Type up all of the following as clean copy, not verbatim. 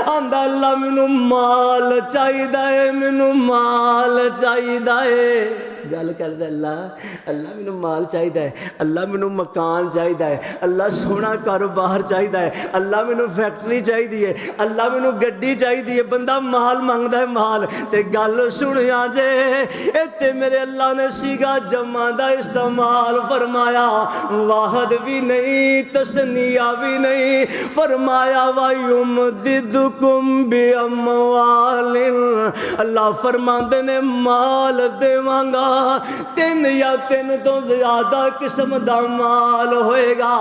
آندا اللہ مینوں مال چاہیدا ہے مینوں مال چاہیدا ہے گل کردا اللہ مینوں مال چاہیدا ہے اللہ مینوں مکان چاہیدا ہے اللہ سونا کاروبار چاہیدا ہے اللہ مینوں فیکٹری چاہیدی ہے اللہ مینوں گڈی چاہیدی ہے بندہ مال منگدا ہے مال تے گل سنیا جے ایتھے میرے اللہ نے سیگا جمع دا استعمال فرمایا واحد بھی نہیں تسنیہ بھی نہیں فرمایا وَيُمْدِدُكُمْ بِأَمْوَالٍ اللہ فرماندے نے مال دیواں گا تین یا تین تو زیادہ قسم دا مال ہوئے گا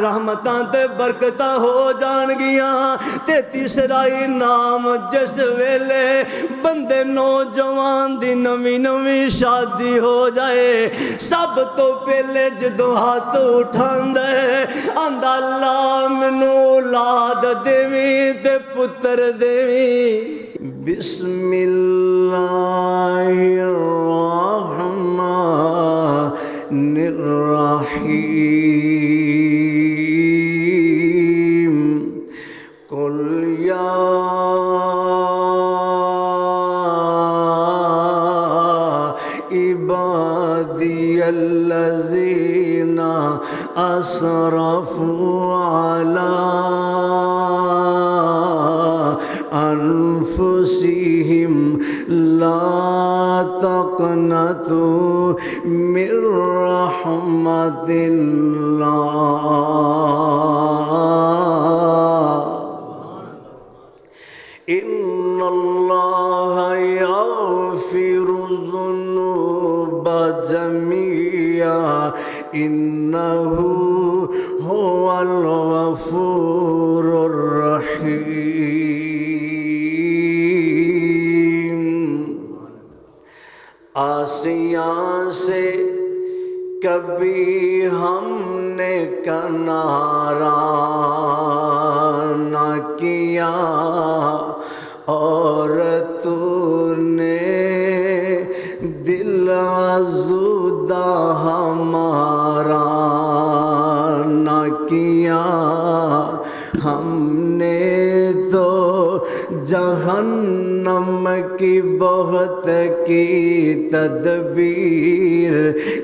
رحمتاں تے برکتاں ہو جان گیاں تے تیسرا انعام جس ویلے بندے نوجوان دی نویں نویں شادی ہو جائے سب تو پہلے جدو ہاتھ اٹھاندے آندا اللہ مینوں اولاد دیویں تے پتر دیویں بسم اللہ الرحمن الرحیم قل یا عبادی الذین اسرفوا علی انفسهم لا تقنطوا من رحمت اللہ ان اللہ یغفر الذنوب جميعا انہ هو الغفور الرحیم آسیاں سے کبھی ہم نے کنارہ نہ کیا اور تو نے دل آزودہ ہمارا نہ کیا ہم نے تو جہنم کی بہت کی تدبیر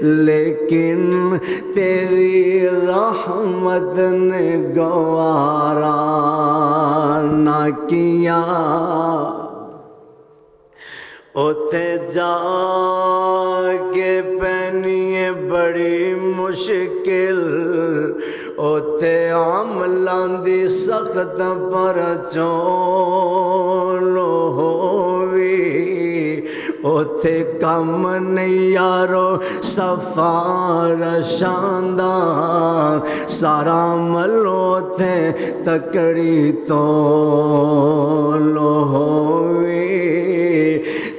لیکن تیری رحمت نے گوارا نہ کیا اوتے جا کے پہنیے بڑی مشکل اوتے عملاں دی سخت پر چولو ہووی اوتے کم نہیں یارو سفار شاندار سارا عمل اوتے تکڑی تولو ہووی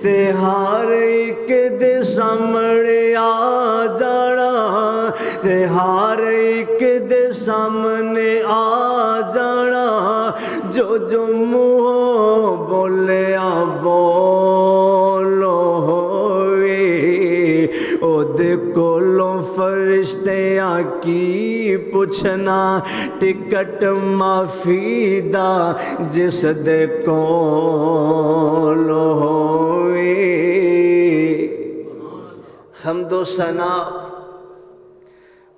تے ہر ایک دے سامنے آ جانا تے ہر ایک دے سامنے آ جانا جو جو منہ بولیا بولو ہوئے او دے کولوں فرشتے آ کی پوچھنا ٹکٹ معافی دا جس دے کولو ہوئے حمد و ثنا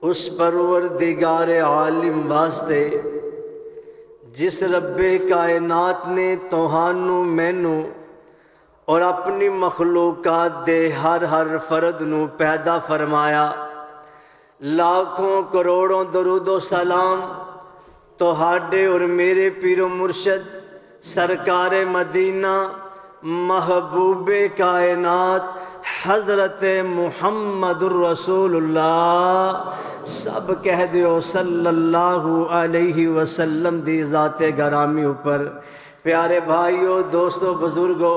اس پروردگار عالم واسطے جس رب کائنات نے توہانو مینو اور اپنی مخلوقات دے ہر فرد نو پیدا فرمایا لاکھوں کروڑوں درود و سلام تہاڈے اور میرے پیر و مرشد سرکار مدینہ محبوب کائنات حضرت محمد الرسول اللہ سب کہہ دیو صلی اللہ علیہ وسلم دی ذات گرامی اوپر پیارے بھائیو دوستو بزرگو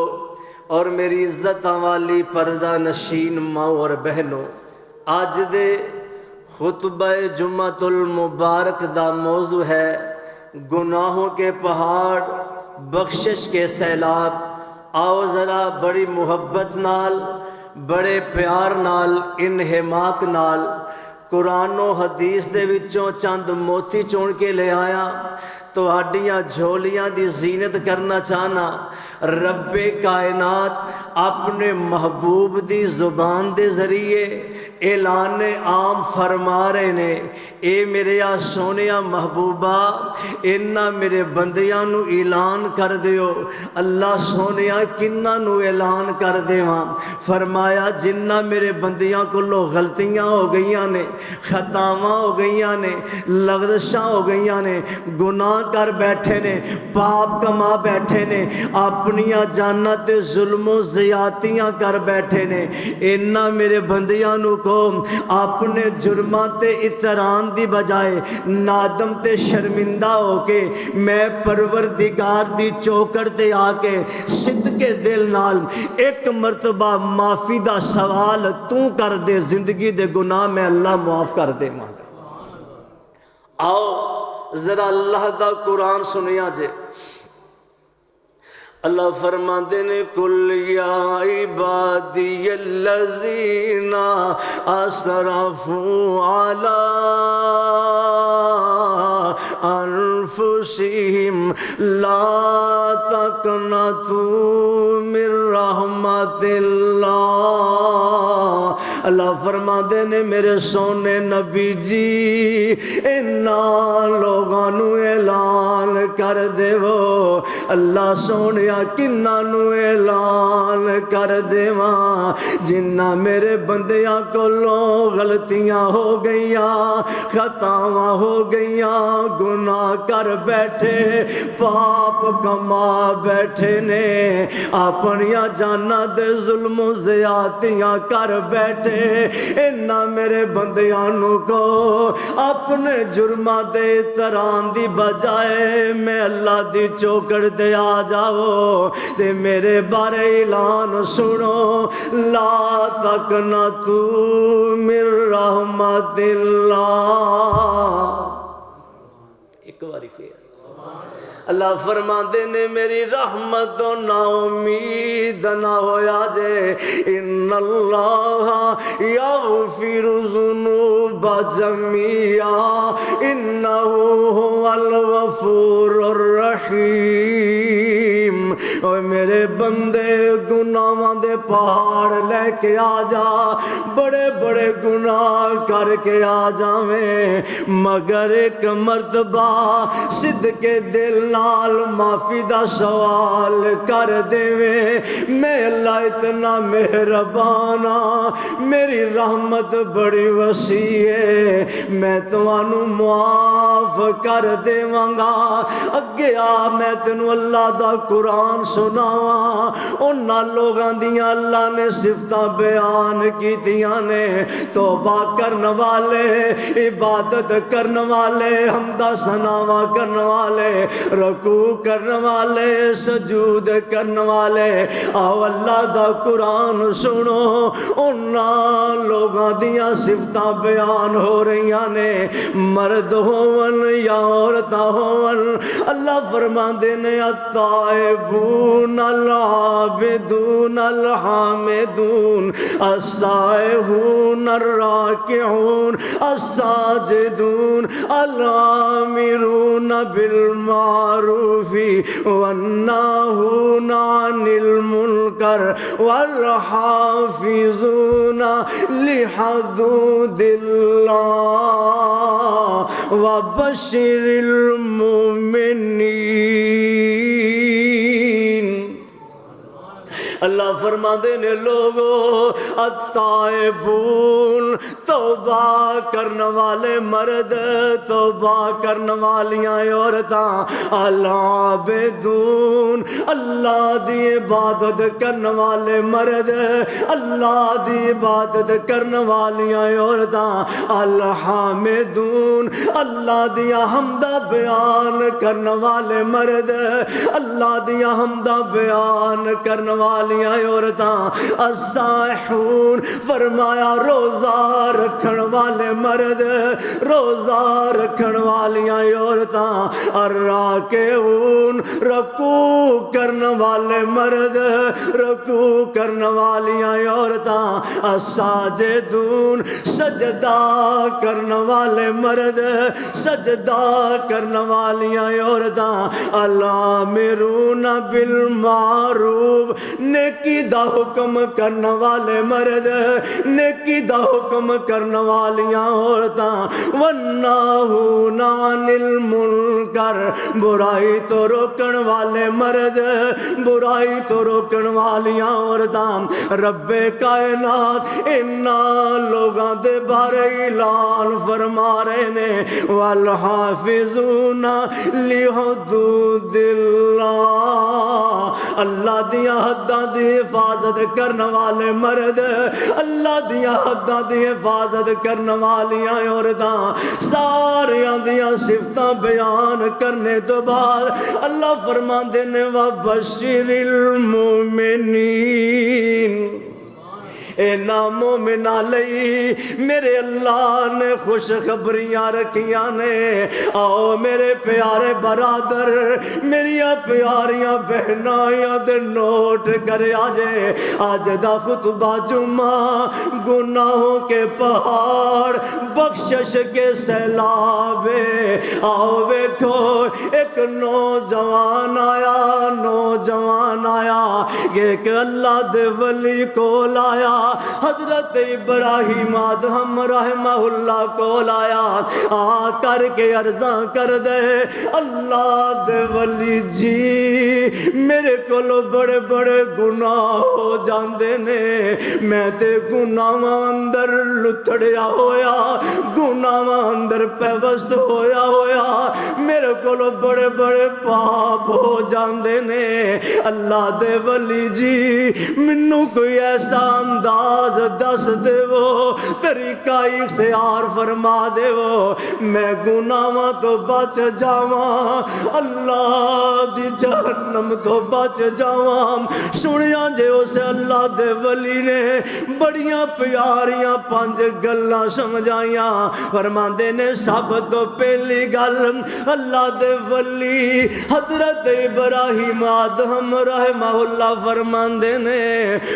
اور میری عزت والی پردہ نشین ماں اور بہنوں آج دے خطبہ جمعۃ المبارک دا موضوع ہے گناہوں کے پہاڑ بخشش کے سیلاب آؤ ذرا بڑی محبت نال بڑے پیار نال انہماک نال قرآن و حدیث دے وچوں چند موتی چون کے لے آیا تہاڈیاں جھولیاں دی زینت کرنا چاہنا، رب کائنات اپنے محبوب دی زبان دے ذریعے اعلان عام فرما رہے نے، اے میرے سونیا محبوبہ انہاں میرے بندیاں نو اعلان کر دیو۔ اللہ سونیا کنہاں نو اعلان کر دیواں؟ فرمایا جنہ میرے بندیاں کولوں غلطیاں ہو گئیاں نے، خطاواں ہو گئیاں نے، لغزشاں ہو گئیاں نے، گناہ کر بیٹھے نے، پاپ کما بیٹھے نے، اپنیاں جاناں تے ظلم و زیادتیاں کر بیٹھے نے، انہاں میرے بندیاں نو کو اپنے جرماں تے اطران دی بجائے نادم تے شرمندہ ہو کے میں پروردگار دی چوکڑ تے آ کے صدق دل نال ایک مرتبہ معافی دا سوال تو کر دے، زندگی دے گناہ میں اللہ معاف کر دے مانگا۔ آؤ ذرا اللہ دا قرآن سنیا جے۔ اللہ فرماندے نے کل یا عبادی الذین اسرفوا علی انفسہم لا تقنطوا من رحمت اللہ۔ اللہ فرماندے نے میرے سونے نبی جی انہاں لوگاں نو اعلان کر دیو، اللہ سونیا کنہاں نو اعلان کر دیواں؟ جنہ میرے بندیاں کولوں غلطیاں ہو گئیاں، خطاواں ہو گئیاں، گناہ کر بیٹھے، پاپ کما بیٹھے نے، اپنیاں جاناں دے ظلم و زیادتیاں کر بیٹھے، انہاں میرے بندیاں نو کو اپنے جرماں دے تران دی بجائے میں اللہ دی چوکڑ دے آ جاؤ تے میرے بارے اعلان سنو، لا تقنطوا من رحمت اللہ۔ ایک باری پھر اللہ فرماندے نے میری رحمت و نا امید نہ ہویا جے، ان اللہ یغفر الذنوب جميعا انہ هو الغفور الرحیم۔ اوہ میرے بندے گناہاں دے پہاڑ لے کے آ جا، بڑے بڑے گناہ کر کے آ جاویں، مگر ایک مرتبہ صدق دل نال معافی دا سوال کر دیویں، میں اللہ اتنا مہربانا، میری رحمت بڑی وسیع ہے، میں تمہانوں معاف کر دیواں گا۔ اگے آ میں تینوں اللہ دا قرآن سناواں، انہاں لوگاں دیاں اللہ نے صفتاں بیان کیتیاں نے، توبہ کرن والے، عبادت کرن والے، حمدہ ثناواں کرن والے، رکوع کرن والے، سجود کرن والے، آؤ اللہ دا قرآن سنو، انہاں لوگاں دیاں صفتاں بیان ہو رہیاں نے، مرد ہون یا عورتاں ہون۔ اللہ فرماندے نے التائبون العابدون الحامدون السائحون الراکعون الساجدون الآمرون بالمعروف والناہون عن المنکر والحافظون لحدود اللہ وبشر المؤمنین۔ اللہ فرماندے نے لوگو التائبون توبہ کرن والے مرد، توبہ کرن والیاں عورتاں، العابدون اللہ دی عبادت کرن والے مرد، اللہ دی عبادت کرن والیاں عورتاں، الحامدون اللہ دیا حمدہ بیان کرن والے مرد، اللہ دیا حمدہ بیان کرن والیاں عورتاں، السائحون فرمایا روزہ رکھن والے مرد روزہ رکھن والیاں عورتاں الراکعون رکوع کرن والے مرد رکوع کرن والیاں عورتاں الساجدون سجدہ کرن والے مرد سجدہ کرن والیاں عورتاں الامرون بالمعروف نیکی دا حکم کرن والے مرد نیکی دا حکم کرن والیاں عورتاں والناہون عن المنکر برائی تو روکن والے مرد برائی تو روکن والیاں عورتاں رب کائنات انہا لوگاں دے بارے اعلان فرما رہے نے والحافظون لحدود اللہ اللہ دیاں حداں دی حفاظت کرن والے مرد اللہ دیاں حداں دی حفاظت کرن والیاں عورتاں ساریاں دیاں صفتاں بیان کرنے تو بعد اللہ فرماندے نے وَبَشِّرِ الْمُؤْمِنِينَ اے مومنہ لئی میرے اللہ نے خوش خبریاں رکھیاں نے آؤ میرے پیارے برادر میریاں پیاریاں بہنائیاں دے نوٹ کرے آجے آج دا خطبہ جمعہ گناہوں کے پہاڑ بخشش کے سیلابے آؤ ویکھو ایک نوجوان آیا ایک اللہ دے ولی کو لایا حضرت ابراہیم آدم رحمہ اللہ کو لایا آ کر کے عرضاں کر دے اللہ دے ولی جی میرے کولو بڑے بڑے گناہ ہو جاندے نے میں تے گناہ اندر لتھڑیا ہویا گناہ اندر پیوست ہویا میرے کولو بڑے بڑے پاپ ہو جاندے نے اللہ دے ولی جی منو کوئی ایسا انداز دس دے وہ طریقہ اختیار فرما دے وہ میں گناہاں تو بچ جاواں اللہ دی جہنم تو بچ جاواں سنیاں جے اسے اللہ دے ولی نے بڑیاں پیاریاں 5 گلاں سمجھائیاں فرماندے نے سب تو پہلی گل اللہ دے ولی حضرت ابراہیم آدم رحمہ اللہ فرماندے نے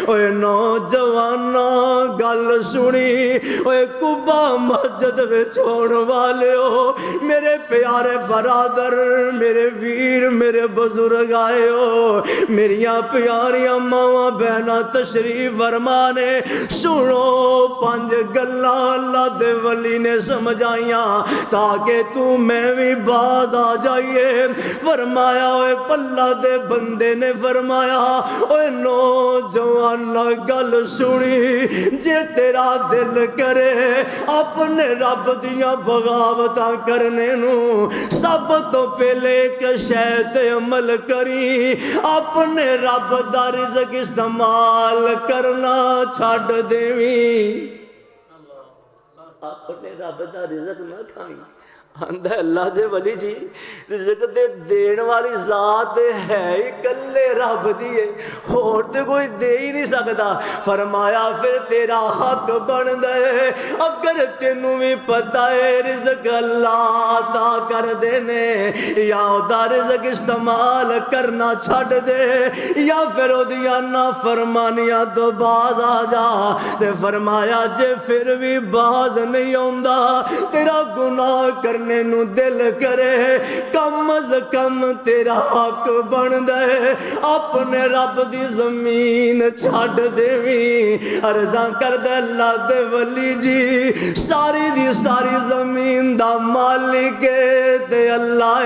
اوے نوجوانا گل سنی اوے قبا مسجد وچ ہون والے ہو میرے پیارے برادر میرے ویر میرے بزرگ آئے ہو میریاں پیاریاں ماواں بہناں تشریف فرمانے سنو 5 گلاں اللہ دے ولی نے سمجھائیاں تاکہ تو میں بھی باز آ جائیے فرمایا اوے پلہ دے بندے نے فرمایا اوے نوجوان گل سنی جے تیرا دل کرے اپنے رب دیاں بغاوتاں کرنے نو سب تو پہلے ایک شے تے عمل کری اپنے رب دا رزق استعمال کرنا چھڈ دیویں اپنے رب دا رزق نہ کھائیں آندہ اللہ دے ولی جی رزق دے دین والی ذات ہے ہی کلے رب دیئے اور تے کوئی دے ہی نہیں سکتا فرمایا پھر تیرا حق بن دے اگر تینوں بھی پتہ ہے رزق اللہ عطا کر دینے یا دا رزق استعمال کرنا چھڑ دے یا پھر او دیا نافرمانیاں تو باز آ جا تے فرمایا جے پھر بھی باز نہیں ہوندا تیرا گناہ کرنے نو دل کرے کم از کم تیرا حق بن دے اپنے رب دی زمین چھڑ دیویں عرضاں کر دے اللہ دے ولی جی ساری دی ساری زمین دا مالک تے اللہ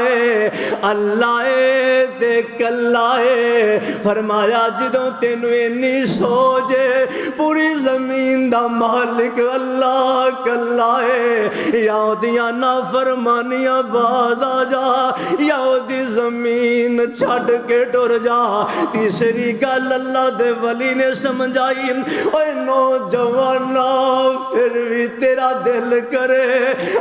ہے تے کلا ہے فرمایا جدوں تینوں اینی سوچے پوری زمین دا مالک اللہ کلا ہے یا دیاں نافرمانیاں نافرمانیاں باز آ جا یا دی زمین چھڑ کے ٹر جا۔ تیسری گل اللہ دے ولی نے سمجھائی، اے نوجوانا پھر بھی تیرا دل کرے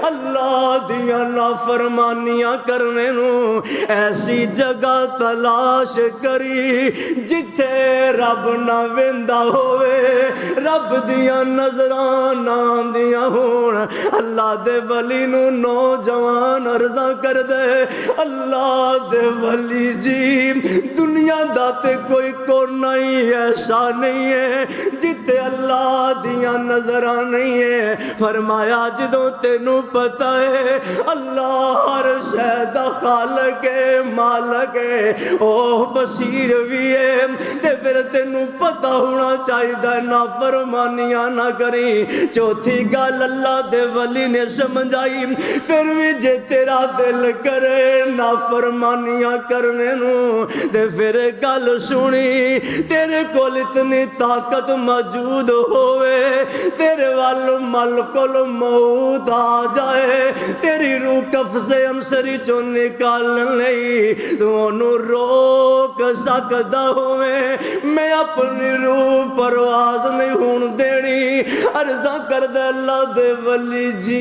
اللہ دیاں نافرمانیاں کرنے نو، ایسی جگہ تلاش کری جتھے رب نہ ویندا ہوئے، رب دیاں نظراں نہ آندیاں ہون۔ اللہ دے ولی نو نوجوان عرضہ کر دے، اللہ دے ولی جی دنیا دا تے کوئی کونا ہی ایسا نہیں ہے جتے اللہ دیاں نظراں نہیں ہے۔ فرمایا جدوں تینوں پتہ ہے اللہ ہر شے دا خالق ہے، مالک ہے، او بصیر بھی ہے، تے پھر تینوں پتہ ہونا چاہیے نافرمانیاں نہ کری۔ چوتھی گل اللہ دے ولی نے سمجھائی، پھر بھی جے تیرا دل کرے نافرمانیاں کرنے نو تے پھر گل سنی، تیرے کول اتنی طاقت موجود ہوئے، تیرے وال ملک الموت آ جائے، تیری روح قفس انصری چوں نکالن لئی تو انہوں روک سکدا ہوئے، میں اپنی روح پرواز نہیں ہون دینی۔ عرضہ کر دے اللہ دے ولی جی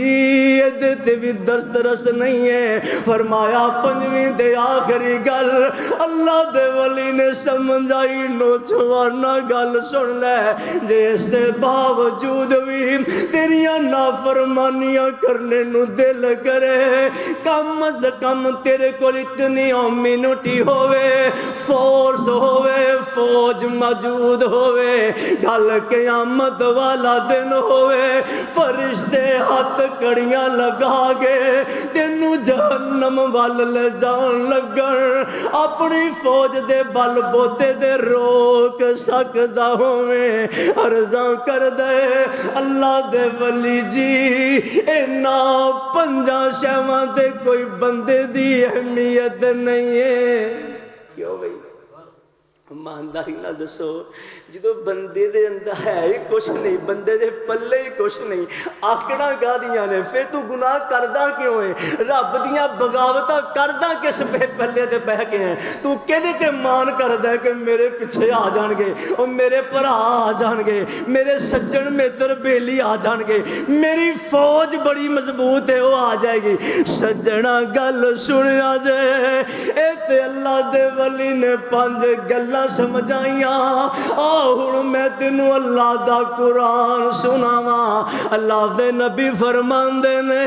یہ تے بھی دست نہیں ہے۔ فرمایا پنجویں دے آخری گل اللہ دے ولی نے سمجھائی، نوجوانا گل سن لے، جے اس دے باوجود بھی تیریاں نافرمانیاں کرنے نو دل کرے، کم از کم تیرے کو اتنی امیونٹی ہوئے، فورس ہوئے، فوج موجود ہوئے، کل قیامت والا دن ہوئے، فرشتے ہاتھ کڑیاں لگا گے تینوں جہنم وال لے جان لگن، اپنی فوج دے بل بوتے دے روک سکدا ہوئے۔ عرضاں کر دے اللہ دے ولی جی اینا پنجاں شیواں تے کوئی بندے دی اہمیت نہیں ہے۔ کیوں بھئی ایمانداری نہ دسو، جدو بندے دے اندر ہے ہی کچھ نہیں، بندے دے پلے ہی کچھ نہیں، آکڑا گا دیاں نے، پھر تو گناہ کردہ کیوں ہے؟ رب دیاں بغاوتہ کردہ کس پلے دے بہ کے ہیں؟ تو کہدے تے مان کردہ کہ میرے پیچھے آ جان گے، اور میرے پرا آ جان گے، میرے سجن میتر بیلی آ جان گے، میری فوج بڑی مضبوط ہے وہ آ جائے گی۔ سجنہ گل سنیا جائے، اے تے اللہ دے ولی نے 5 گلاں سمجھائیاں۔ ہن میں تینوں اللہ دا قرآن سناواں۔ اللہ دے نبی فرماندے نے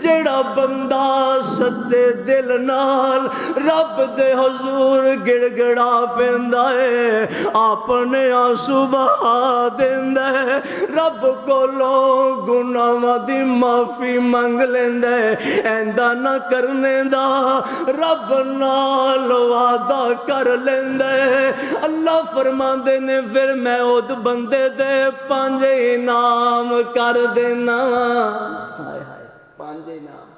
جڑا بندہ سچے دل نال رب دے حضور گڑ گڑا پیندا ہے، اپنے آنسو بہا دیندا ہے، رب کولوں گناہاں دی معافی منگ لیندا ہے، ایندا نہ کرنے دا رب نال وعدہ کر لیندا ہے۔ اللہ فرماندے نے پھر میں اود بندے دے 5 انعام کر دینا۔ ہائے ہائے 5 انعام،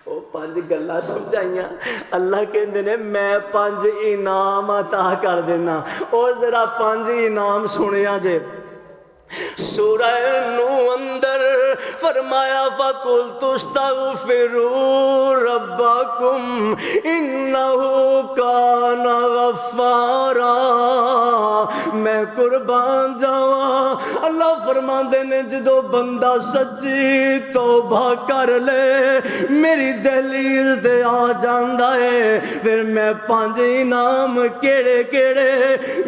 وہ 5 گلاں سمجھائیاں، اللہ کہندے نے میں 5 انعام عطا کر دینا۔ اور ذرا 5 انعام سنیا جے۔ سورہ نو اندر فرمایا فَقُلْتُ اسْتَغْفِرُوا رَبَّكُمْ إِنَّهُ كَانَ غَفَّارًا۔ میں قربان جاواں، اللہ فرماندے نے جدو بندہ سچی توبہ کر لے میری دہلیز دے آ جاندا ہے، پھر میں 5 انعام کیڑے کیڑے،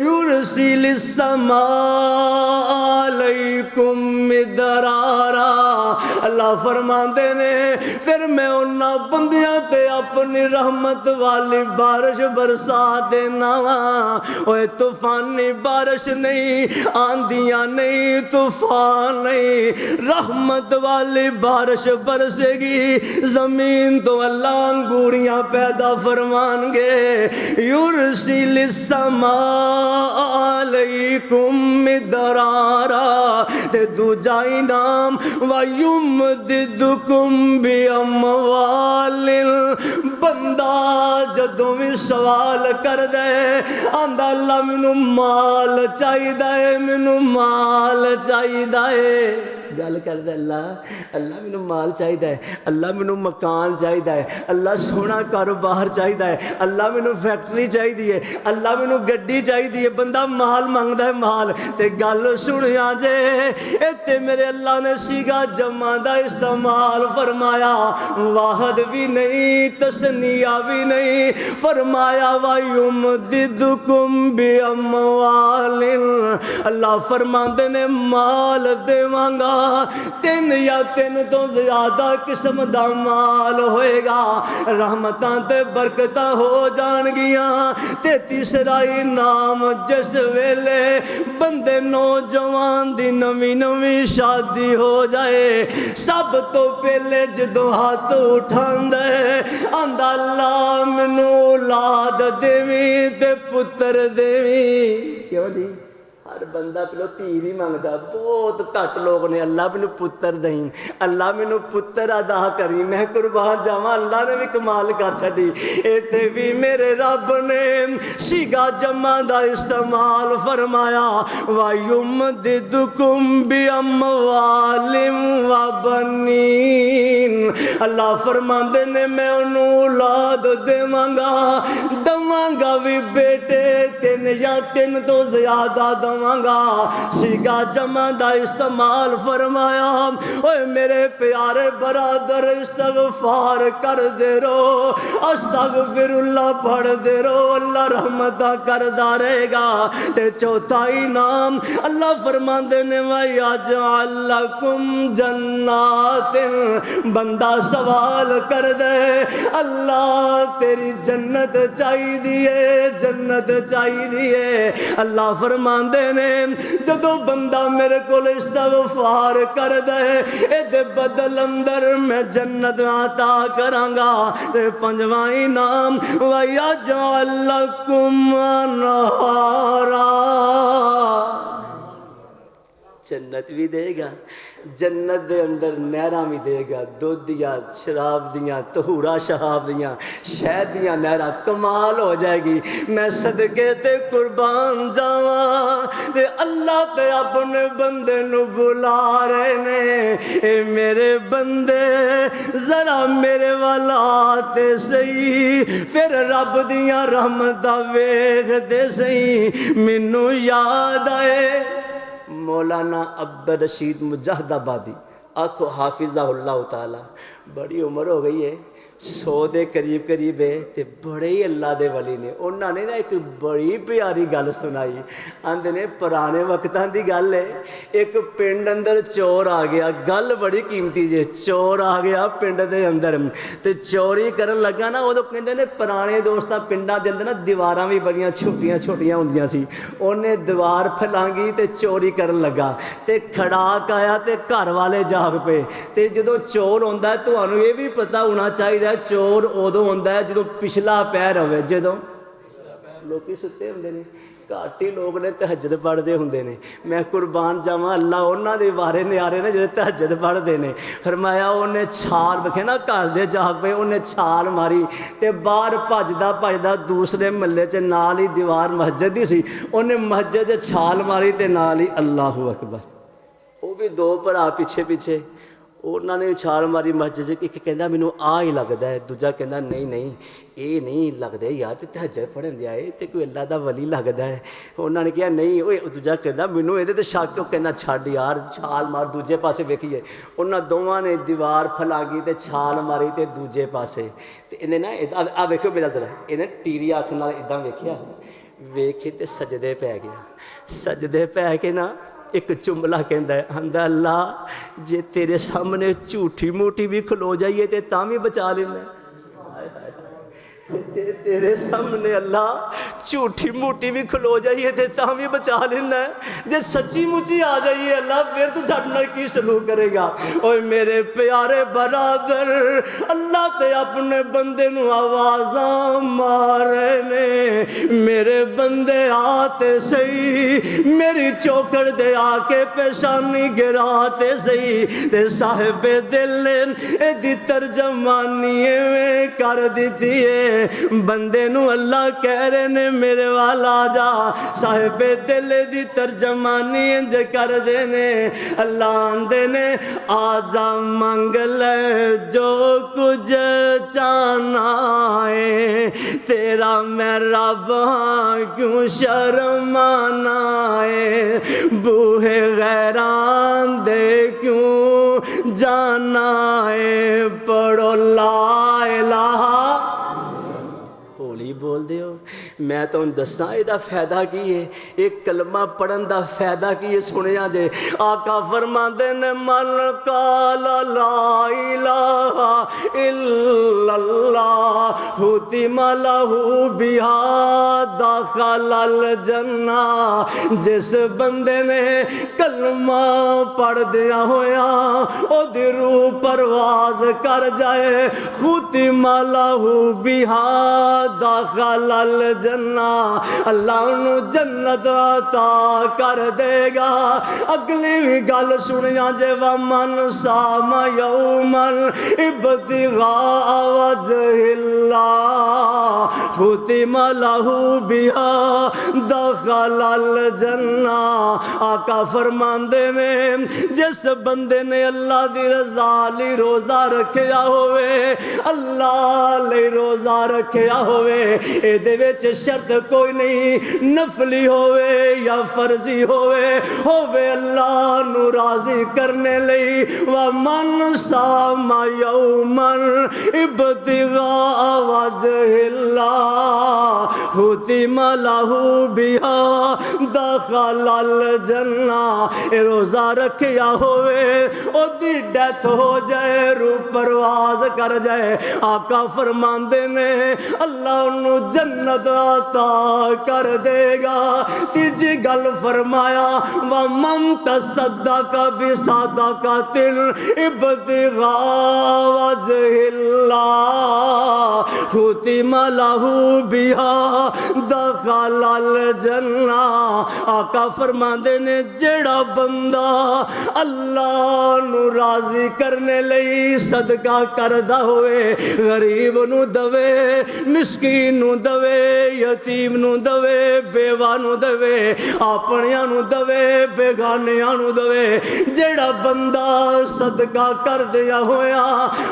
یُرْسِلِ السَّمَاءَ علیکم مدرارا، اللہ فرماندے نے پھر میں انہاں بندیاں تے اپنی رحمت والی بارش برسا دینا وا۔ اوے طوفانی بارش نہیں، آندیاں نہیں، طوفان نہیں، رحمت والی بارش برسے گی، زمین تو اللہ انگوریاں پیدا فرمان گے۔ یرسل السماء علیکم مدرارا، تے دوجا انعام وَيُمْدِدُكُمْ بِأَمْوَالٍ، بندہ جدوں بھی سوال کر دے آندا اللہ مینوں مال چاہیدا ہے، مینوں مال چاہیدا ہے، گل کردا اللہ مینوں مال چاہیدا ہے، اللہ مینوں مکان چاہیدا ہے، اللہ سونا کاروبار چاہیدا ہے، اللہ مینوں فیکٹری چاہیدی ہے، اللہ مینوں گڈی چاہیدی ہے۔ بندہ مال منگدا ہے مال، تے گل سنیا جے اتے میرے اللہ نے سیگا جمع دا استعمال فرمایا، واحد بھی نہیں تسنیہ بھی نہیں، فرمایا وَيُمْدِدُكُمْ بِأَمْوَالٍ، اللہ فرماندے نے مال دیواں گا، تین یا تین تو زیادہ قسم دا مال ہوئے گا، رحمتاں تے برکتاں ہو جان گیاں۔ تے تیسرا انعام جس ویلے بندے نوجوان دی نویں شادی ہو جائے، سب تو پہلے جدو ہاتھ اٹھاندے آندا اللہ مینوں اولاد دیویں تے پتر دیویں۔ کیوں جی؟ ہر بندہ پہلو تیر ہی منگتا، بہت گھٹ لوگ نے اللہ مینوں پتر دیں، اللہ مینوں پتر ادا کری۔ میں قربان جاواں اللہ نے بھی کمال کر چھڈی، ایتھے بھی میرے رب نے سیگا جمع دا استعمال فرمایا، وَيُمْدِدُكُمْ بِأَمْوَالٍ وَبَنِينَ، اللہ فرماندے نے میں انہوں اولاد دیواں گا بھی بیٹے تین یا تین تو زیادہ دواں گا۔ سیگا جمع دا استعمال فرمایا، اوے میرے پیارے برادر استغفار کر دے رو، استغفر اللہ پڑھ دے رو، اللہ رحمتہ کردہ رہے گا۔ تے چوتھا انعام اللہ فرماندے نے وَيَجْعَلْ لَكُمْ جَنَّاتٍ، بندہ سوال کر دے اللہ تیری جنت چاہی دیئے، جنت چاہی دیئے۔ اللہ فرماندے نے جدو بندہ میرے کو استغفار کر دے اے دے بدل اندر میں جنت عطا کرانگا۔ تے پنجواں انعام وَيَجْعَلْ لَكُمْ أَنْهَارًا، جنت بھی دے گا، جنت دے اندر نہراں بھی دے گا، دودھ دیاں، شراب دیاں، طہورا شراب دیاں، شہد دیاں نہراں، کمال ہو جائے گی۔ میں صدقے تے قربان جاواں تے اللہ تے اپنے بندے نو بلا رہے نے، اے میرے بندے ذرا میرے والا تے سہی، پھر رب دیاں رحمتاں ویکھ دے سہی۔ مینوں یاد آئے مولانا عبدالرشید مجاہد آبادی، آنکھو حافظہ اللہ تعالی، بڑی عمر ہو گئی ہے، 100 دے قریب ہے، تے بڑے ہی اللہ دے ولی نے۔ انہوں نے نا ایک بڑی پیاری گل سنائی، آندے نے پرانے وقتاں دی گل ہے، ایک پنڈ اندر چور آ گیا، گل بڑی قیمتی جے، چور آ گیا پنڈ دے اندر تے چوری کرن لگا نا، وہ تو کہندے نے پرانے دوستاں پنڈاں دے اندر نا دیواراں بھی بڑیاں چھوٹیاں ہوندیاں سی، انہیں دیوار پھلانگی تے چوری کرن لگا تے کھڑاک آیا تے گھر والے جاگ پے۔ تے جدو چور ہوندا ہے تانوں یہ بھی پتہ ہونا چاہیے چور ادو ہوندا ہے جدو پچھلا پیر ہوئے، جدو لوکی ستے ہوندے نے، گھٹ ہی لوگ نے تہجد پڑھتے ہوندے نے۔ میں قربان جاواں اللہ انہاں دے وارے نیارے نے جڑے تہجد پڑھتے نے۔ فرمایا انہیں چھال بکھے نا گھر دے جاگ پے، انہیں چھال ماری تے باہر بھجدا دوسرے محلے چ نال ہی دیوار مسجد دی سی، انہیں مسجد چھال ماری تے نال ہی اللہ اکبر۔ وہ بھی دو بھرا پیچھے انہوں نے چھال ماری مسجد، ایک کہندا مینوں آ ہی لگدا ہے، دوجا کہندا نہیں یہ نہیں لگتا یار، تے تہجد پڑھن دیا ہے تے کوئی اللہ دا ولی لگدا ہے۔ انہوں نے کہا نہیں، وہ دوجا کہندا مینوں یہ تے شک، کہندا چھڈ یار چھال مار دوجے پاسے ویکھیے۔ انہاں دوواں نے دیوار پھلاگی تے چھال ماری تے دوجے پاسے، تے انہیں نا آ ویکھو میرا دل، انہیں ٹیری اکھ نال اِداں ویکھیا، ویکھے تے سجدے پہ گیا، سجدے پہ کے نا ایک جملہ کہندا ہے، آندا اللہ جے تیرے سامنے جھوٹی موٹی بھی کھلو جائیے تے تاں بھی بچا لینا ہے۔ جے تیرے سامنے اللہ جھوٹی موٹی بھی کھلو جائیے تے تاں بھی بچا لینا ہے، جے سچی مچی آ جائیے اللہ پھر تو ساڈے نال کی سلوک کرے گا۔ اوے میرے پیارے برادر، اللہ تے اپنے بندے نو آوازاں مارے نے، میرے بندے آتے سہی، میری چوکڑ دے آ کے پیشانی گراتے سہی، تے صاحب دل نے دی ترجمانی میں کر دیتی ہے، بندے نو اللہ کہہ رہے نے میرے والا جا صاحب دل دی ترجمانی انج کر دے نے اللہ آندے نے آجا منگ لے جو کچھ چاہنا ہے تیرا میں رب ہاں کیوں شرمانا ہے بوہے غیران دے کیوں جانا ہے پڑھو لا الہ ہولی بول دیو میں تو دساں یہ فائدہ کی ہے ایک کلمہ پڑھن دا فائدہ کی ہے سنیا جے آقا فرماندے نے من قال لا الہ الا اللہ ختم لہ بہا دخل الجنہ جس بندے نے کلمہ پڑھ دیا ہویا او دی روح پرواز کر جائے ختم لہ بہا دخل الجنہ اللہ انہوں جنت عطا کر دے گا اگلی بھی گل سنیا جے ومن صام یوما ابتغاء وجہ اللہ ختم لہ بہا دخل الجنہ آقا فرماندے میں جس بندے نے اللہ دی رضا لی روزہ رکھیا ہوئے اللہ لی روزہ رکھیا ہوئے اے دے وچ شرط کوئی نہیں نفلی ہوئے یا فرضی ہوئے اللہ نو راضی کرنے لئی ومن صام یوما ابتغاء وجہ اللہ ختم لہ بہا دخل الجنہ اے روزہ رکھیا ہوئے او دی ڈیتھ ہو جائے روح پرواز کر جائے آقا فرماندے نے اللہ انہوں جنت عطا کر دے گا تیجی گل فرمایا وَمَن تَصَدَّقَ بِصَدَقَةٍ ابْتِغَاءَ وَجْهِ اللَّهِ ختم لہ بہا دخل الجنہ آقا فرماندے نے جڑا بندہ اللہ نو راضی کرنے لئی صدقہ کردہ ہوئے غریب نو دوے مسکین نو دوے یتیم نو دوے بیوہ نو دوے اپنیاں نو دوے بیگانیاں نو دوے جڑا بندہ صدقہ کر دیا ہویا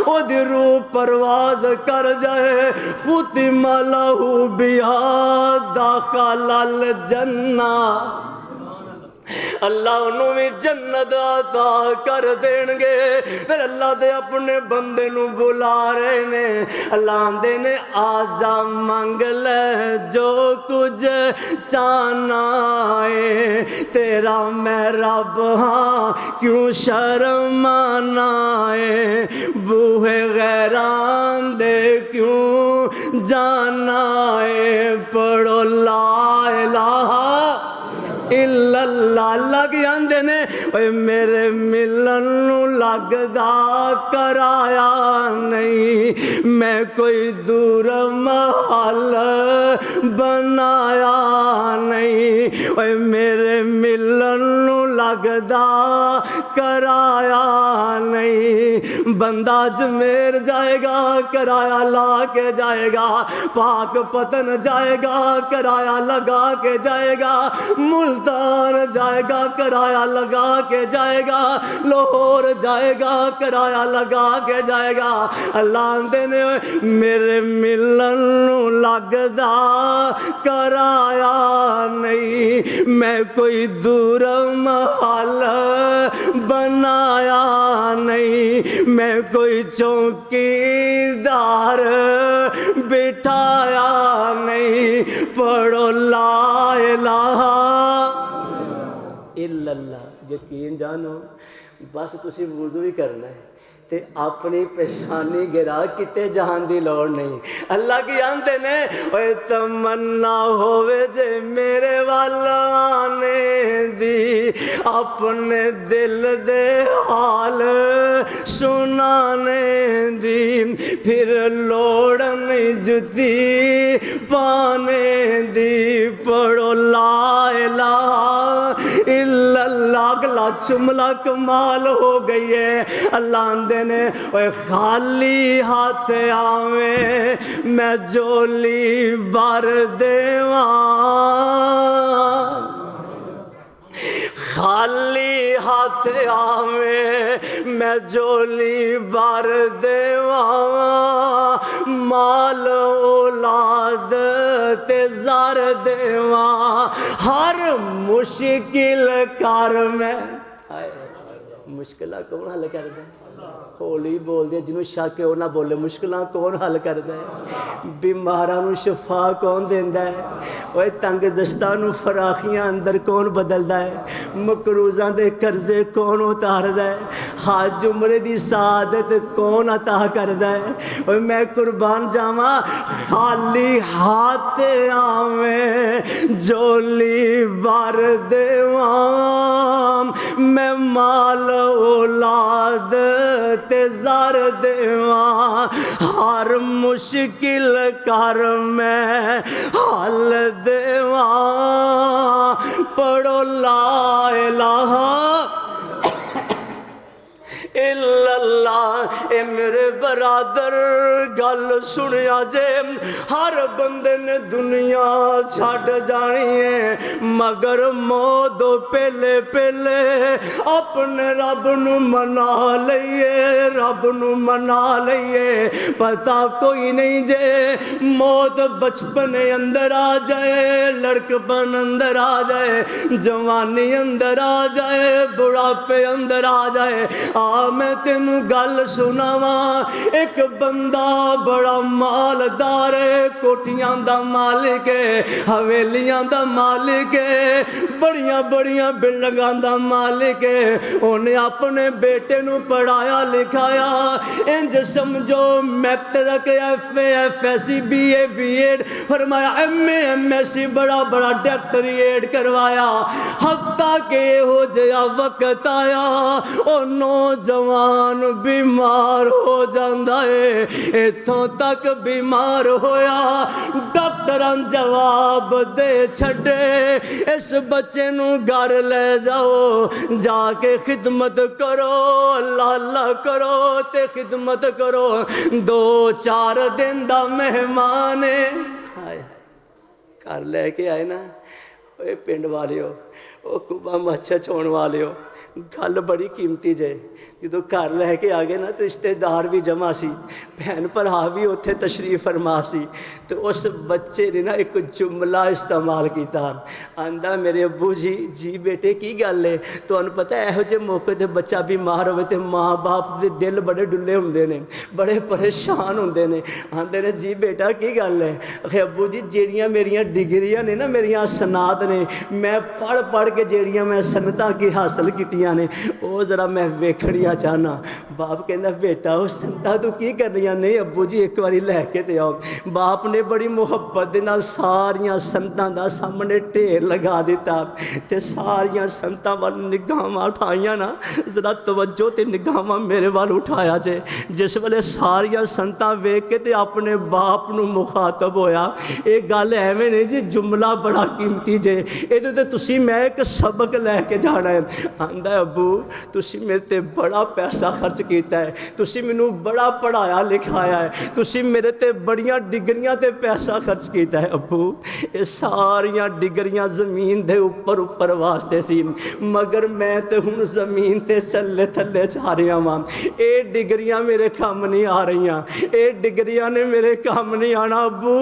او دی روح پرواز کر جائے ختم لہ بہا دخل الجنہ اللہ انہوں بھی جنت عطا کر دیں گے پھر اللہ دے اپنے بندے نو بلا رہے نے اللہ آندے نے آجا منگ لے جو کچھ چاہنا ہے تیرا میں رب ہاں کیوں شرمانا ہے بوہے غیران دے کیوں جانا ہے پڑھو لا الہ الا اللہ لگ جاندے نے اوے میرے ملن نو لگدا کرایا نہیں میں کوئی دور محل بنایا نہیں اوے میرے ملن نو لگدا کرایا نہیں بندہ اجمیر جائے گا کرایا لا کے جائے گا پاک پتن جائے گا کرایا لگا کے جائے گا ملتان جائے گا کرایا لگا کے جائے گا لاہور جائے گا کرایا لگا کے جائے گا اللہ آندے نے میرے ملن نو لگدا کرایا نہیں میں کوئی دور محل بنایا نہیں میں کوئی چوکیدار بٹھایا نہیں پڑھو لا الہ الا اللہ یقین جانو بس تسی وضو ہی کرنا ہے تے اپنی پیشانی گرا کتے جہان دی لوڑ نہیں اللہ کی آندے نے اوے تمنا ہوئے جے میرے والا آنے دی اپنے دل دے حال سنانے دی پھر لوڑ نہیں جتی پانے دی پڑھو لا الہ الا اللہ جملہ کمال ہو گئی ہے۔ اللہ آندے نے اوے خالی ہاتھ آویں میں جولی بھر دیواں، خالی ہاتھ آویں میں جولی بھر دیواں، مال اولاد تے زر دیواں، ہر مشکل کر میں مشکلہ کون حل کر دے؟ ہولی بول دے، جنہوں شک ہے وہ نہ بولے مشکلہ کون حل کر دے؟ بیماراں نوں شفا کون دیندا ہے؟ اوے تنگ دستاں نوں فراخیاں اندر کون بدلدا ہے؟ مقروضاں دے قرضے کون اتاردا ہے؟ حج عمرے دی سعادت کون عطا کردا ہے؟ اوے میں قربان جاواں خالی ہاتھ آویں جولی بھر دیواں، میں مال اولاد تے زر دیواں، ہر مشکل کر میں حل دیواں، پڑھو لا الہ الا اللہ۔ اے میرے برادر گل سنیا جے، ہر بندے نے دنیا چھڈ جانی ہے، مگر موت پہلے پہلے اپنے رب نو منا لئیے، رب نو منا لئیے۔ پتہ کوئی نہیں جے موت بچپن اندر آ جائے، لڑکپن اندر آ جائے، جوانی اندر آ جائے، بڑھاپے اندر آ جائے۔ میں تینوں گل سناواں، ایک بندہ بڑا مالدار ہے، کوٹھیاں دا مالک ہے، حویلیاں دا مالک ہے، بڑیاں بڑیاں بلڈنگاں دا مالک ہے۔ انہیں اپنے بیٹے نو پڑھایا لکھایا، انج سمجھو matric F A F S C B A B Ed فرمایا، M A M S C بڑا بڑا ڈاکٹریٹ کروایا، حتیٰ کہ ہو جیا وقت آیا او نوجوان بیمار ہو جاندا ہے، ایتھوں تک بیمار ہویا ڈاکٹراں جواب دے چھڈے، اس بچے نو گھر لے جاؤ، جا کے خدمت کرو، اللہ اللہ کرو تے خدمت کرو۔ 2-4 دن دا مہمان ہے، گھر لے کے آئے نا، اے پنڈ والیو، او کبا مچھا چھوڑ والیو، گل بڑی قیمتی جے، جدو گھر لے کے آگے نا تو رشتے دار بھی جمع سی، بہن بھرا بھی اتنے تشریف فرما سی، تو اس بچے نے نا ایک جملہ استعمال کیتا، آندا میرے ابو جی بیٹے کی گل ہے؟ تو انہوں پتہ ہے جو موقع تے بچہ بیمار ہوئے تے ماں باپ دے دل بڑے ڈلے ہوندے نے، بڑے پریشان ہوندے نے، آندے نے جی بیٹا کی گل ہے؟ کہ ابو جی جیڑیاں میریاں ڈگریاں نے نا، میریاں سنات نے، میں پڑھ کے جیڑیاں میں سنتاں کی حاصل کیتیاں نے وہ ذرا میں ویکھڑیاں چاہنا۔ باپ کہندا بیٹا وہ سنتا تو کی کرنیاں؟ نہیں ابو جی ایک باری لے کے تے آؤ۔ باپ نے بڑی محبت دے نال ساریاں سنتاں دا سامنے ڈھیر لگا دیتا تے ساریاں سنتاں وال نگاہاں اٹھائیاں نا، ذرا توجہ تے نگاہاں میرے وال اٹھایا جے۔ جس ویلے ساریاں سنتاں ویکھ کے تے اپنے باپ نو مخاطب ہویا، اے گل ایویں نہیں جی، جملہ بڑا قیمتی جے، ایدے تے تسی میں ایک سبق لے کے جانا ہے۔ آندا ابو تسی میرے تے بڑا پیسہ خرچ کیتا ہے، تسی مینوں بڑا پڑھایا لکھایا ہے، تسی میرے تے بڑیاں ڈگریاں تے پیسہ خرچ کیتا ہے۔ ابو یہ ساریاں ڈگریاں زمین دے اوپر واسطے سی، مگر میں تے ہن زمین تے تھلے جا رہا ہاں، اے ڈگریاں میرے کام نہیں آ رہیاں، اے ڈگریاں نے میرے کام نہیں آنا۔ ابو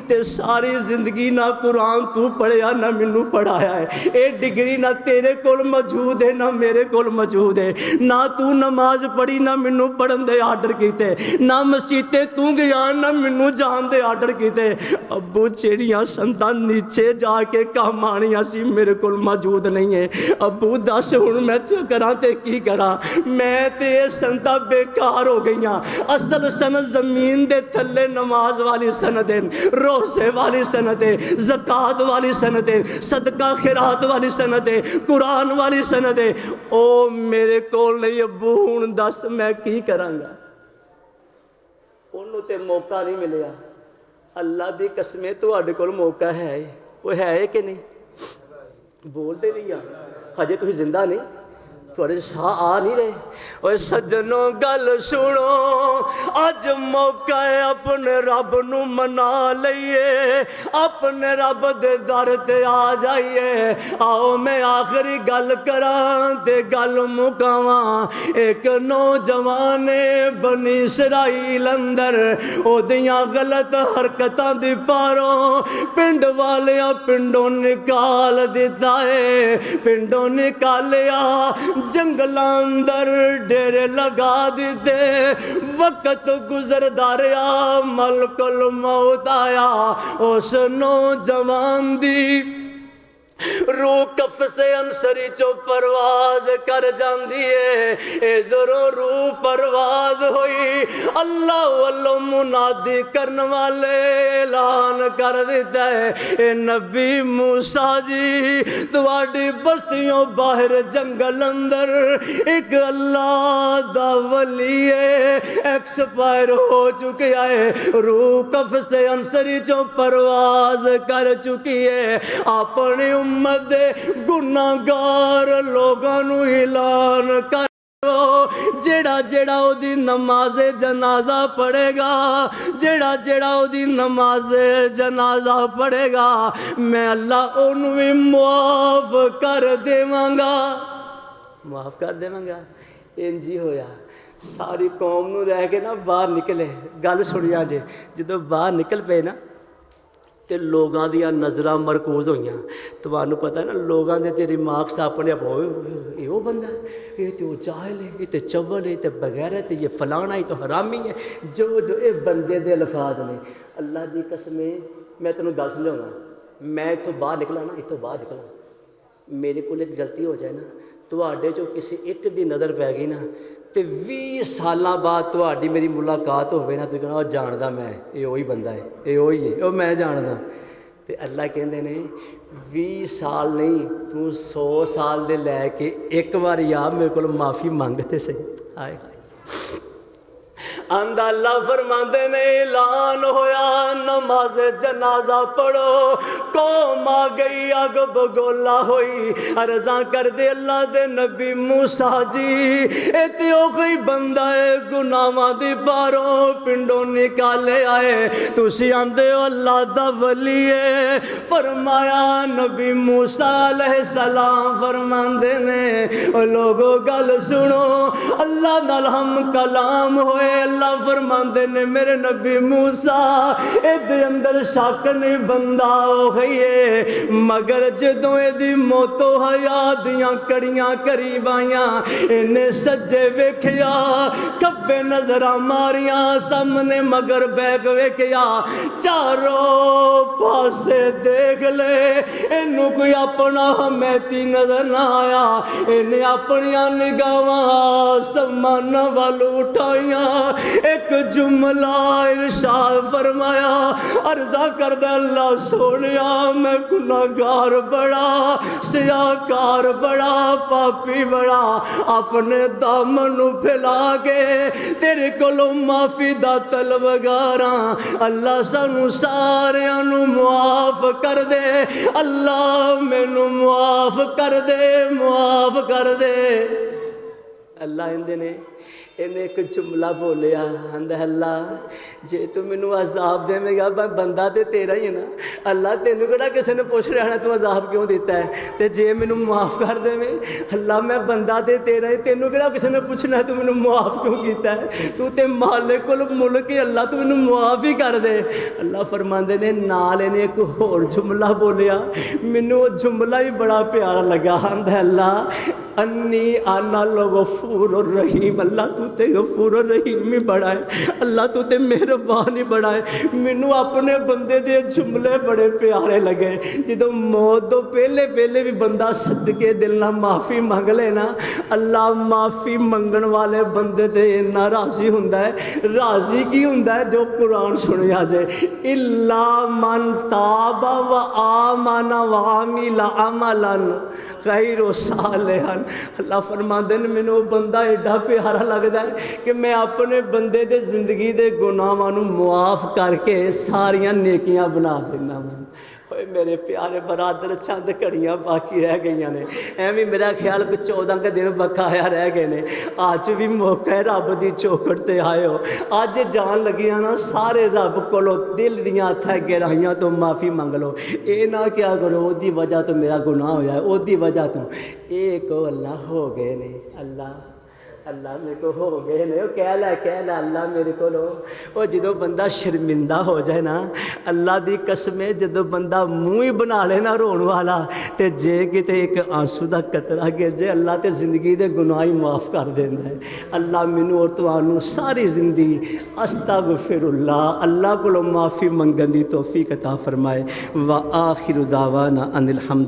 تے ساری زندگی نہ قرآن تو پڑھیا نہ مینوں پڑھایا ہے، اے ڈگری نہ تیرے کول موجود ہے نہ میرے کول موجود ہے، نہ تو نماز پڑھی نہ مینوں پڑھن دے آرڈر کیتے، نہ مسیتے تو گیا نہ مینوں جان دے آرڈر کیتے۔ ابو چیڑیاں سنتاں نیچے جا کے کام آنیاں سی میرے کول موجود نہیں ہے۔ ابو دس ہن میں کراں تے کی کراں؟ میں تے سنتاں بیکار ہو گئیاں۔ اصل سند زمین دے تھلے نماز والی سند ہے، روزے والی سند ہے، زکات والی سند ہے، صدقہ خیرات والی سند ہے، قرآن والی سند ہے، او میرے کول نہیں۔ ابو ہن دس میں کی کراں گا؟ انہوں تے موقع نہیں ملیا۔ اللہ دی قسمیں تواڈے کول موقع ہے، وہ ہے کہ نہیں؟ بول دے نہیں ہجے تسی زندہ نہیں، تھوڑے ساہ آ نہیں رہے؟ اوے سجنوں گل سنو، اج موقع ہے اپنے رب نو منا لئیے، اپنے رب دے در تے آ جائیے۔ آؤ میں آخری گل کراں تے گل مکاواں۔ ایک نوجوان بنی اسرائیل اندر او دیاں غلط حرکتاں دی پاروں پنڈ والیاں پنڈوں نکال دیتا ہے، پنڈوں نکالیا، جنگلاں اندر ڈیرے لگا دیتے۔ وقت گزردا رہیا، ملک الموت آیا، اس نوجوان دی روح کف سے انصری چو پرواز کر جاندی ہے۔ ادھروں روح پرواز ہوئی، اللہ واللہ منادی کرن والے اعلان کر دیتا ہے، اے نبی موسیٰ جی تواڈی بستیوں باہر جنگل اندر ایک اللہ دا ولی ہے، ایکسپائر ہو چکیا ہے، روح کف سے انصری چو پرواز کر چکی ہے۔ اپنی امت دے گناہگار لوگاں نو اعلان کرو، جیڑا جیڑا او دی نماز جنازہ پڑھے گا، جیڑا جیڑا او دی نماز جنازہ پڑھے گا، میں اللہ اونوں بھی معاف کر دیواں گا، معاف کر دیواں گا۔ انجی ہویا، ساری قوم نو رہ کے نا باہر نکلے، گل سنیا جے، جدوں باہر نکل پے نا تے لوگاں دیاں نظراں مرکوز ہوئیاں۔ تمہانوں پتہ ہے نا لوگاں دے تے ریمارکس اپنے آپ ہوئے یہ وہ بندہ ہے، یہ تو جاہل ہے، یہ تو چول ہے، یہ تو بغیرت ہے، یہ فلانا، یہ تو حرامی ہے، جو اے بندے دے الفاظ نے۔ اللہ دی قسم میں تینوں گل سمجھاؤں گا، میں اتوں باہر نکلا نا، اتوں باہر نکلا میرے کو ایک غلطی ہو جائے نا، تواڈے چوں کسی ایک دی نظر پی گئی نا تے 20 سالاں بعد تواڈی میری ملاقات ہوئے نا تو کہنا وہ جاندا میں، یہ وہی بندہ ہے، یہ وہی ہے، وہ میں جاندا۔ تے اللہ کہندے نے 20 سال نہیں تو 100 سال دے لے کے ایک بار یا میرے کو معافی مانگتے صحیح۔ ہائے ہائے آندہ اللہ فرماندے نے اعلان ہویا نماز جنازہ پڑھو، قوم آ گئی اگ بگولا ہوئی، عرضاں کر دے اللہ دے نبی موسیٰ جی ایتے ہو کوئی بندہ ہے گناہاں دی باروں پنڈوں نکالے آئے، تسی آندے ہو اللہ دا ولی ہے۔ فرمایا نبی موسیٰ علیہ السلام فرماندے نے او لوگو گل سنو، اللہ نال ہم کلام ہوئے، اللہ فرماندے نے میرے نبی موسیٰ دے اندر شک نہیں بندہ ہو گئی ہے، مگر جدوں دی موت و حیات دیاں کڑیاں قریب آئیاں انہیں سجے ویکھیا، کبے نظراں ماریاں سامنے مگر بیگ ویکھیا، چاروں پاسے دیکھ لے انہوں کوئی اپنا حمیتی نظر نہ آیا، انہیں اپنیاں نگاواں آسمان والو اٹھائیاں، ایک جملہ ارشاد فرمایا، عرضہ کردہ اللہ سونیا میں گناہگار بڑا، سیاہکار بڑا، پاپی بڑا، اپنے دامن پھیلا کے تیرے کولوں معافی دا طلبگاراں، اللہ سانو ساریاں نو معاف کر دے، اللہ مینوں معاف کر دے، معاف کر دے۔ اللہ اندے نے انہیں ایک جملہ بولیا، آندا اللہ جے تو مینوں عذاب دے میں گا بندہ تے تیرا ہی ہے نا، اللہ تینوں کہڑا کسی نے پوچھ رہا تو عذاب کیوں دیتا ہے، تے جے مینوں معاف کر دے میں اللہ میں بندہ تے تیرا ہی، تینوں کہڑا کسی نے پوچھنا ہے تو مینوں معاف کیوں کیتا ہے، تو تے مالک الملک ہے اللہ تو مینوں معاف ہی کر دے۔ اللہ فرماندے نے نال نے ایک اور جملہ بولیا، مینوں وہ جملہ ہی بڑا پیارا لگا، آندا اللہ انی انا الغفور الرحیم، اللہ تو تے غفور الرحیم ہی بڑا ہے، اللہ تو تے مہربان ہی بڑا ہے۔ مینوں اپنے بندے دے جملے بڑے پیارے لگے، جدوں موت تو پہلے پہلے بھی بندہ صدقے دل نہ معافی مانگ لے نا، اللہ معافی منگن والے بندے تے اتنا راضی ہوندا ہے، راضی کی ہوندا ہے جو قرآن سنیا جائے، الا من تاب و آمن و عمل عملا غیر صالحا۔ اللہ فرماندے نے مینوں بندہ ایڈا پیارا لگدا ہے کہ میں اپنے بندے دے زندگی دے گناہاں نوں معاف کر کے ساریاں نیکیاں بنا دینا۔ میرے پیارے برادر چند گھڑیاں باقی رہ گئی نے ایویں میرا خیال کہ 14 کے دن بقایا رہ گئے نے اج بھی موقع ہے رب دی چوکھٹ تے آئے ہو اج جان لگیاں نا سارے رب کولو دل دیاں تھے گہرائیاں تو معافی منگ لو اے نہ کیا کرو او دی وجہ تو میرا گناہ ہویا ہے او دی وجہ تو اے کو اللہ ہو گئے نے اللہ میرے کو ہو گئے نے وہ کہہ لے اللہ میرے کو لو وہ جدو بندہ شرمندہ ہو جائے نا اللہ دی قسم ہے جدو بندہ منہ ہی بنا لے نا رون والا تے جے کتے ایک آنسو دا قطرہ گر جائے اللہ تے زندگی دے گناہ ہی معاف کر دینا ہے اللہ مینوں اور تانوں ساری زندگی استغفر اللہ کو معافی منگن دی توفیق عطا فرمائے وآخر دعوانا ان الحمد